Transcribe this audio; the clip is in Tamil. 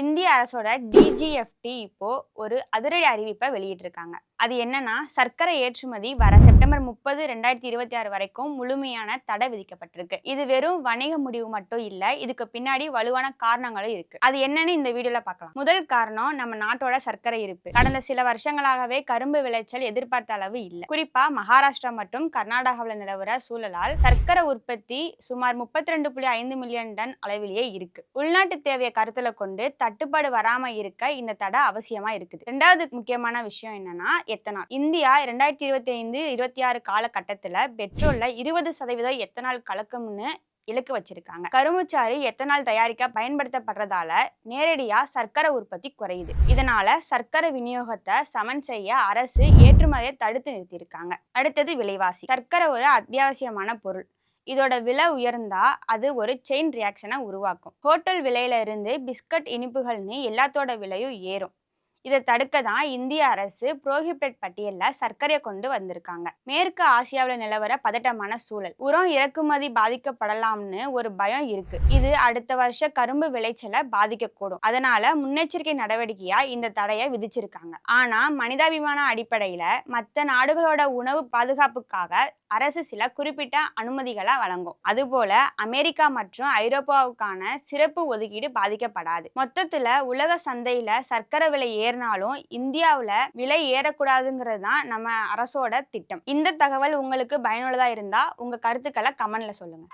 இந்திய அரசோட டிஜிஎஃப்டி இப்போ ஒரு அதிரடி அறிவிப்பை வெளியிட்டிருக்காங்க. அது என்னன்னா, சர்க்கரை ஏற்றுமதி வர செப்டம்பர் 30, 2026 வரைக்கும் முழுமையான தடை விதிக்கப்பட்டிருக்கு. இது வெறும் வணிக முடிவு மட்டும் இல்ல, இதுக்கு பின்னாடி வலுவான காரணங்களும் இருக்கு. அது என்னன்னு இந்த வீடியோல பார்க்கலாம். முதல் காரணம் நம்ம நாட்டோட சர்க்கரை இருப்பு. கடந்த சில வருஷங்களாகவே கரும்பு விளைச்சல் எதிர்பார்த்த அளவு இல்ல. குறிப்பா மகாராஷ்டிரா மற்றும் கர்நாடகாவில் நிலவர சூழலால் சர்க்கரை உற்பத்தி சுமார் 32.5 மில்லியன் டன் அளவிலேயே இருக்கு. உள்நாட்டு தேவையை கருத்துல கொண்டு தட்டுப்பாடு வராம இருக்க இந்த தடை அவசியமா இருக்குது. ரெண்டாவது முக்கியமான விஷயம் என்னன்னா எத்தனால். இந்தியா 2025-26 காலகட்டத்துல பெட்ரோல்ல 20% எத்தனால் கலக்கும்னு இலக்கு வச்சிருக்காங்க. கரும்புச்சாறு எத்தனால் தயாரிக்க பயன்படுத்தப்படுறதால நேரடியா சர்க்கரை உற்பத்தி குறையுது. இதனால சர்க்கரை விநியோகத்தை சமன் செய்ய அரசு ஏற்றுமதியை தடுத்து நிறுத்தியிருக்காங்க. அடுத்தது விலைவாசி. சர்க்கரை ஒரு அத்தியாவசியமான பொருள். இதோட விலை உயர்ந்தா அது ஒரு செயின் ரியாக்ஷனை உருவாக்கும். ஹோட்டல் விலையில இருந்து பிஸ்கட், இனிப்புகள்னு எல்லாத்தோட விலையும் ஏறும். இதை தடுக்க தான் இந்திய அரசு புரோஹிபிட்டட் பட்டியலில் சர்க்கரையை கொண்டு வந்திருக்காங்க. மேற்கு ஆசியாவில் நிலவர பதட்டமான சூழல். உரம் இறக்குமதி பாதிக்கப்படலாம்னு ஒரு பயம் இருக்கு. இது அடுத்த வருஷ கரும்பு விளைச்சலை பாதிக்கக்கூடும். அதனால முன்னெச்சரிக்கை நடவடிக்கையா இந்த தடையை விதிச்சிருக்காங்க. ஆனா மனிதாபிமான அடிப்படையில மற்ற நாடுகளோட உணவு பாதுகாப்புக்காக அரசு சில குறிப்பிட்ட அனுமதிகளை வழங்கும். அதுபோல அமெரிக்கா மற்றும் ஐரோப்பாவுக்கான சிறப்பு ஒதுக்கீடு பாதிக்கப்படாது. மொத்தத்துல உலக சந்தையில சர்க்கரை விலை ஏறினாலும் இந்தியாவில் விலை ஏறக்கூடாதுங்கிறது தான் நம்ம அரசோட திட்டம். இந்த தகவல் உங்களுக்கு பயனுள்ளதா இருந்தா உங்க கருத்துக்களை கமெண்ட்ல சொல்லுங்க.